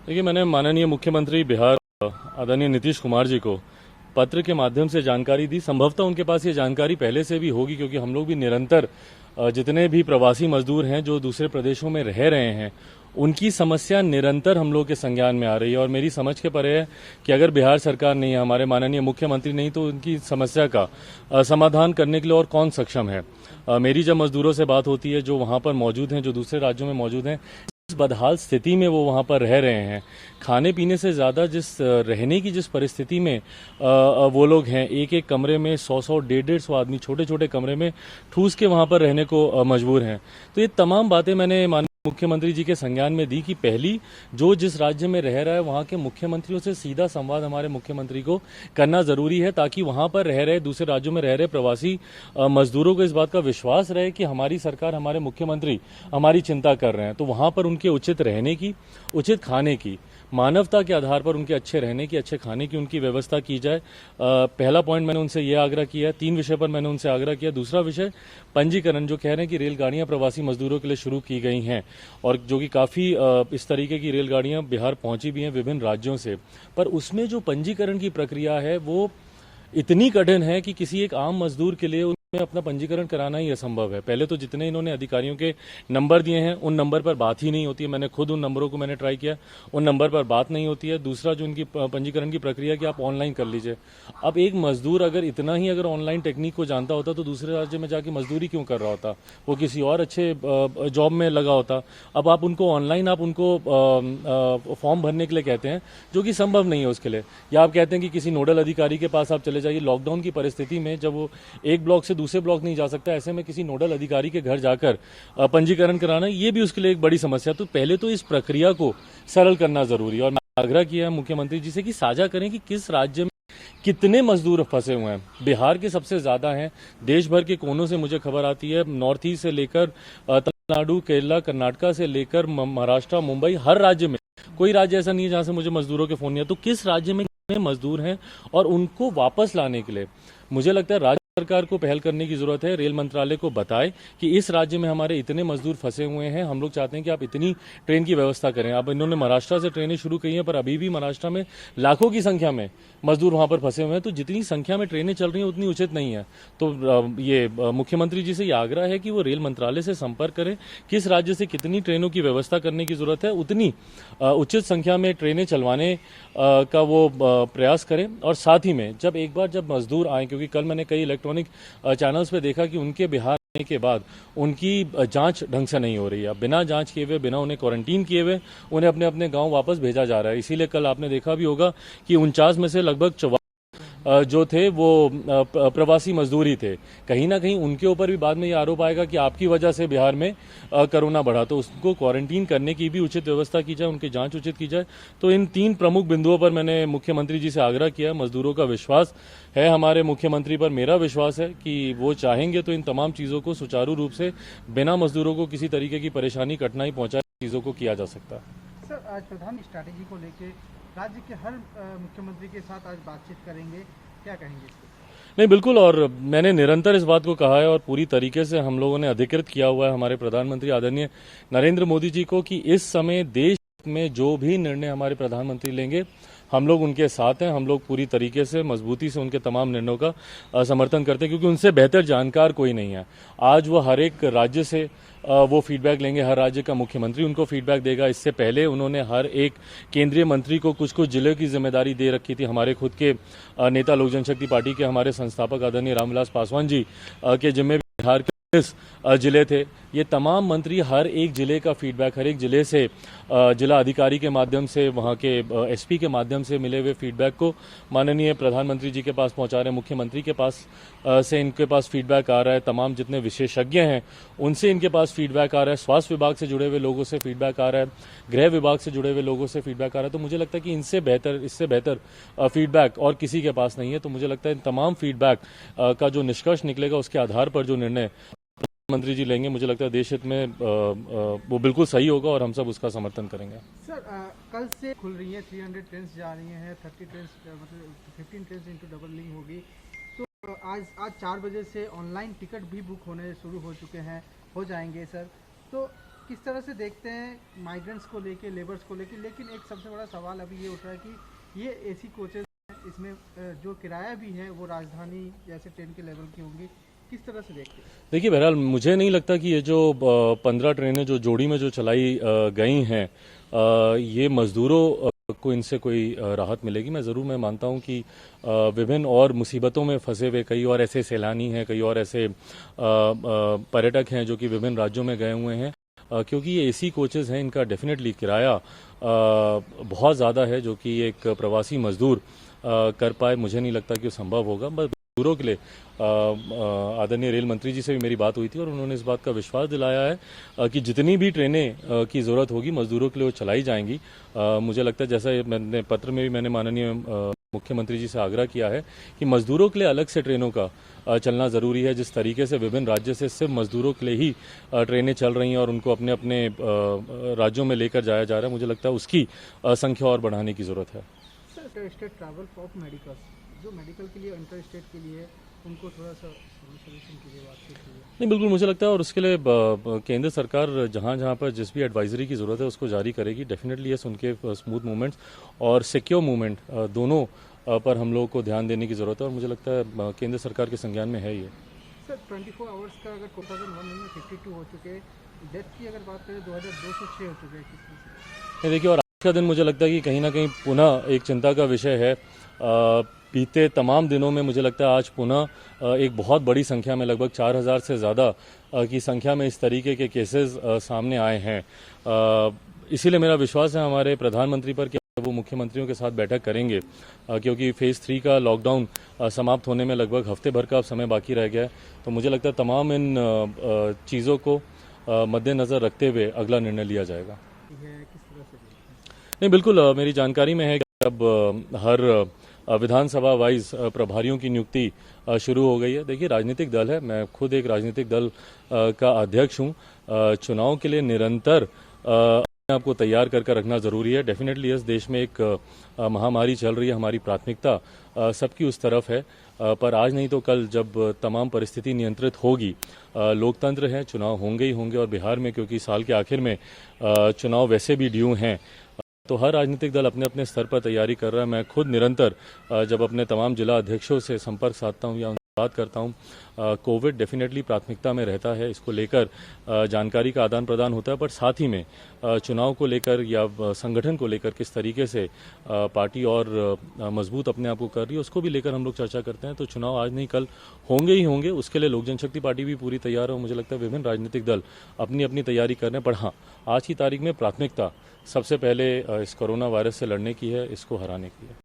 देखिए, मैंने माननीय मुख्यमंत्री बिहार आदरणीय नीतीश कुमार जी को पत्र के माध्यम से जानकारी दी। संभवतः उनके पास ये जानकारी पहले से भी होगी, क्योंकि हम लोग भी निरंतर जितने भी प्रवासी मजदूर हैं जो दूसरे प्रदेशों में रह रहे हैं, उनकी समस्या निरंतर हम लोग के संज्ञान में आ रही है। और मेरी समझ के परे है कि अगर बिहार सरकार नहीं है, हमारे माननीय मुख्यमंत्री नहीं, तो उनकी समस्या का समाधान करने के लिए और कौन सक्षम है। मेरी जब मजदूरों से बात होती है जो वहां पर मौजूद हैं, जो दूसरे राज्यों में मौजूद हैं, इस बदहाल स्थिति में वो वहां पर रह रहे हैं, खाने पीने से ज्यादा जिस रहने की जिस परिस्थिति में वो लोग हैं, एक एक कमरे में 100-100, 150-150 आदमी छोटे छोटे कमरे में ठूस के वहां पर रहने को मजबूर हैं। तो ये तमाम बातें मैंने माननीय मुख्यमंत्री जी के संज्ञान में दी कि पहली जो जिस राज्य में रह रहा है वहां के मुख्यमंत्रियों से सीधा संवाद हमारे मुख्यमंत्री को करना जरूरी है, ताकि वहां पर रह रहे दूसरे राज्यों में रह रहे प्रवासी मजदूरों को इस बात का विश्वास रहे कि हमारी सरकार, हमारे मुख्यमंत्री हमारी चिंता कर रहे हैं। तो वहां पर उनके उचित रहने की, उचित खाने की, मानवता के आधार पर उनके अच्छे रहने की, अच्छे खाने की उनकी व्यवस्था की जाए। पहला पॉइंट मैंने उनसे ये आग्रह किया है। 3 विषय पर मैंने उनसे आग्रह किया। दूसरा विषय पंजीकरण, जो कह रहे हैं कि रेलगाड़ियां प्रवासी मजदूरों के लिए शुरू की गई हैं, और जो कि काफी इस तरीके की रेलगाड़ियां बिहार पहुंची भी हैं विभिन्न राज्यों से, पर उसमें जो पंजीकरण की प्रक्रिया है वो इतनी कठिन है कि किसी एक आम मजदूर के लिए उनमें अपना पंजीकरण कराना ही असंभव है। पहले तो जितने इन्होंने अधिकारियों के नंबर दिए हैं उन नंबर पर बात ही नहीं होती है। मैंने खुद उन नंबरों को मैंने ट्राई किया, उन नंबर पर बात नहीं होती है। दूसरा जो उनकी पंजीकरण की प्रक्रिया कि आप ऑनलाइन कर लीजिए। अब एक मजदूर अगर इतना ही अगर ऑनलाइन टेक्निक को जानता होता तो दूसरे राज्य में जाके मजदूरी क्यों कर रहा होता, वो किसी और अच्छे जॉब में लगा होता। अब आप उनको ऑनलाइन, आप उनको फॉर्म भरने के लिए कहते हैं, जो कि संभव नहीं है उसके लिए, या आप कहते हैं कि किसी नोडल अधिकारी के पास आप चले जाइए। लॉकडाउन की परिस्थिति में जब वो एक ब्लॉक से दूसरे ब्लॉक नहीं जा सकता, ऐसे में किसी नोडल अधिकारी के घर जाकर पंजीकरण कराना, ये भी उसके लिए एक बड़ी समस्या। तो पहले तो इस प्रक्रिया को सरल करना जरूरी है। और मैं आग्रह किया है मुख्यमंत्री जी से कि साझा करें कि किस राज्य में कितने मजदूर फंसे हुए हैं। बिहार के सबसे ज्यादा हैं, देश भर के कोनों से मुझे खबर आती है, नॉर्थ ईस्ट से लेकर तमिलनाडु, केरला, कर्नाटका से लेकर महाराष्ट्र, मुंबई, हर राज्य में कोई राज्य ऐसा नहीं है जहां से मुझे मजदूरों के फोन नहीं है। तो किस राज्य में कितने मजदूर हैं और उनको वापस लाने के लिए मुझे लगता है राज्य सरकार को पहल करने की जरूरत है। रेल मंत्रालय को बताए कि इस राज्य में हमारे इतने मजदूर फंसे हुए हैं, हम लोग चाहते हैं कि आप इतनी ट्रेन की व्यवस्था करें। अब इन्होंने महाराष्ट्र से ट्रेनें शुरू की हैं, पर अभी भी महाराष्ट्र में लाखों की संख्या में मजदूर वहां पर फंसे हुए हैं। तो जितनी संख्या में ट्रेनें चल रही हैं उतनी उचित नहीं है। तो मुख्यमंत्री जी से यह आग्रह है कि वो रेल मंत्रालय से संपर्क करें, किस राज्य से कितनी ट्रेनों की व्यवस्था करने की जरूरत है, उतनी उचित संख्या में ट्रेनें चलवाने का वो प्रयास करें। और साथ ही में जब मजदूर आए, क्योंकि कल मैंने कई इलेक्ट्रॉनिक चैनल्स पे देखा कि उनके बिहार आने के बाद उनकी जांच ढंग से नहीं हो रही है। बिना जांच किए हुए, बिना उन्हें क्वारंटीन किए हुए उन्हें अपने अपने गांव वापस भेजा जा रहा है। इसीलिए कल आपने देखा भी होगा कि 49 में से लगभग जो थे वो प्रवासी मजदूर ही थे। कहीं ना कहीं उनके ऊपर भी बाद में ये आरोप आएगा कि आपकी वजह से बिहार में कोरोना बढ़ा, तो उसको क्वारंटीन करने की भी उचित व्यवस्था की जाए, उनकी जांच उचित की जाए। तो इन 3 प्रमुख बिंदुओं पर मैंने मुख्यमंत्री जी से आग्रह किया। मजदूरों का विश्वास है हमारे मुख्यमंत्री पर, मेरा विश्वास है कि वो चाहेंगे तो इन तमाम चीज़ों को सुचारू रूप से, बिना मजदूरों को किसी तरीके की परेशानी, कठिनाई पहुंचाए चीज़ों को किया जा सकता है। सर, आज प्रधान स्ट्रैटेजी को लेकर राज्य के हर मुख्यमंत्री के साथ आज बातचीत करेंगे, क्या कहेंगे इसको? नहीं, बिल्कुल, और मैंने निरंतर इस बात को कहा है और पूरी तरीके से हम लोगों ने अधिकृत किया हुआ है हमारे प्रधानमंत्री आदरणीय नरेंद्र मोदी जी को कि इस समय देश में जो भी निर्णय हमारे प्रधानमंत्री लेंगे, हम लोग उनके साथ हैं। हम लोग पूरी तरीके से, मजबूती से उनके तमाम निर्णयों का समर्थन करते हैं, क्योंकि उनसे बेहतर जानकार कोई नहीं है। आज वो हर एक राज्य से वो फीडबैक लेंगे, हर राज्य का मुख्यमंत्री उनको फीडबैक देगा। इससे पहले उन्होंने हर एक केंद्रीय मंत्री को कुछ कुछ जिले की जिम्मेदारी दे रखी थी। हमारे खुद के नेता लोक जनशक्ति पार्टी के हमारे संस्थापक आदरणीय रामविलास पासवान जी के जिम्मे बिहार के जिले थे। ये तमाम मंत्री हर एक जिले का फीडबैक, हर एक जिले से जिला अधिकारी के माध्यम से, वहाँ के एसपी के माध्यम से मिले हुए फीडबैक को माननीय प्रधानमंत्री जी के पास पहुंचा रहे हैं। मुख्यमंत्री के पास से इनके पास फीडबैक आ रहा है, तमाम जितने विशेषज्ञ हैं उनसे इनके पास फीडबैक आ रहा है, स्वास्थ्य विभाग से जुड़े हुए लोगों से फीडबैक आ रहा है, गृह विभाग से जुड़े हुए लोगों से फीडबैक आ रहा है। तो मुझे लगता है कि इससे बेहतर फीडबैक और किसी के पास नहीं है। तो मुझे लगता है इन तमाम फीडबैक का जो निष्कर्ष निकलेगा, उसके आधार पर जो निर्णय मंत्री जी लेंगे, मुझे लगता है देश हित में वो बिल्कुल सही होगा और हम सब उसका समर्थन करेंगे। सर, कल से खुल रही है, 300 ट्रेन जा रही हैं, 30 ट्रेन मतलब 15 ट्रेन इंटू डबलिंग होगी। तो आज 4 बजे से ऑनलाइन टिकट भी बुक होने शुरू हो चुके हैं, हो जाएंगे सर। तो किस तरह से देखते हैं माइग्रेंट्स को लेके, लेबर्स को लेके, लेकिन एक सबसे बड़ा सवाल अभी ये उठ रहा है कि ये एसी कोचेज हैं, इसमें जो किराया भी है वो राजधानी जैसे ट्रेन के लेवल की होंगी, किस तरह से देखते हैं? देखिए, बहरहाल मुझे नहीं लगता कि ये जो 15 ट्रेनें जो जोड़ी में जो चलाई गई हैं, ये मजदूरों को इनसे कोई राहत मिलेगी। मैं मानता हूं कि विभिन्न और मुसीबतों में फंसे हुए कई और ऐसे सैलानी हैं, कई और ऐसे पर्यटक हैं जो कि विभिन्न राज्यों में गए हुए हैं, क्योंकि ये एसी कोचेज हैं, इनका डेफिनेटली किराया बहुत ज़्यादा है, जो कि एक प्रवासी मजदूर कर पाए। मुझे नहीं लगता कि वो संभव होगा। बस मजदूरों के लिए आदरणीय रेल मंत्री जी से भी मेरी बात हुई थी और उन्होंने इस बात का विश्वास दिलाया है कि जितनी भी ट्रेनें की ज़रूरत होगी मजदूरों के लिए वो चलाई जाएंगी। मुझे लगता है, जैसा मैंने पत्र में भी मैंने माननीय मुख्यमंत्री जी से आग्रह किया है कि मजदूरों के लिए अलग से ट्रेनों का चलना ज़रूरी है। जिस तरीके से विभिन्न राज्य से सिर्फ मजदूरों के लिए ही ट्रेनें चल रही हैं और उनको अपने अपने राज्यों में लेकर जाया जा रहा है, मुझे लगता है उसकी संख्या और बढ़ाने की ज़रूरत है। Sir, state travel for medical, जो मेडिकल के लिए, इंटर स्टेट के लिए, उनको थोड़ा सा सोल्यूशन कीजिए, बातचीत कीजिए। नहीं, बिल्कुल मुझे लगता है, और उसके लिए केंद्र सरकार जहां जहां पर जिस भी एडवाइजरी की ज़रूरत है उसको जारी करेगी। डेफिनेटली यस, उनके स्मूथ मूवमेंट्स और सिक्योर मूवमेंट दोनों पर हम लोगों को ध्यान देने की ज़रूरत है, और मुझे लगता है केंद्र सरकार के संज्ञान में है ये। सर, 24 आवर्स का अगर 2001 में 52 हो चुके, डेथ की अगर बात करें 2206 हो चुके हैं, किस तरह से? देखिए, और आज का दिन मुझे लगता है कि कहीं ना कहीं पुनः एक चिंता का विषय है। बीते तमाम दिनों में मुझे लगता है आज पुनः एक बहुत बड़ी संख्या में, लगभग 4000 से ज़्यादा की संख्या में इस तरीके के केसेस सामने आए हैं। इसीलिए मेरा विश्वास है हमारे प्रधानमंत्री पर कि वो मुख्यमंत्रियों के साथ बैठक करेंगे, क्योंकि फेज़ 3 का लॉकडाउन समाप्त होने में लगभग हफ्ते भर का अब समय बाकी रह गया है। तो मुझे लगता है तमाम इन चीज़ों को मद्देनज़र रखते हुए अगला निर्णय लिया जाएगा। किस तरह से? नहीं, बिल्कुल मेरी जानकारी में है कि अब हर विधानसभा वाइज प्रभारियों की नियुक्ति शुरू हो गई है। देखिए, राजनीतिक दल है, मैं खुद एक राजनीतिक दल का अध्यक्ष हूं। चुनाव के लिए निरंतर अपने आप को तैयार कर रखना जरूरी है। डेफिनेटली यस, देश में एक महामारी चल रही है, हमारी प्राथमिकता सबकी उस तरफ है, पर आज नहीं तो कल जब तमाम परिस्थिति नियंत्रित होगी, लोकतंत्र है, चुनाव होंगे ही होंगे, और बिहार में क्योंकि साल के आखिर में चुनाव वैसे भी ड्यू हैं, तो हर राजनीतिक दल अपने अपने स्तर पर तैयारी कर रहा है। मैं खुद निरंतर जब अपने तमाम जिला अध्यक्षों से संपर्क साधता हूं या उनसे बात करता हूं, कोविड डेफिनेटली प्राथमिकता में रहता है, इसको लेकर जानकारी का आदान प्रदान होता है, पर साथ ही में चुनाव को लेकर या संगठन को लेकर किस तरीके से पार्टी और मजबूत अपने आप को कर रही है, उसको भी लेकर हम लोग चर्चा करते हैं। तो चुनाव आज नहीं कल होंगे ही होंगे, उसके लिए लोक जनशक्ति पार्टी भी पूरी तैयार है। मुझे लगता है विभिन्न राजनीतिक दल अपनी अपनी तैयारी कर रहे हैं, पर हाँ, आज की तारीख में प्राथमिकता सबसे पहले इस कोरोना वायरस से लड़ने की है, इसको हराने की है।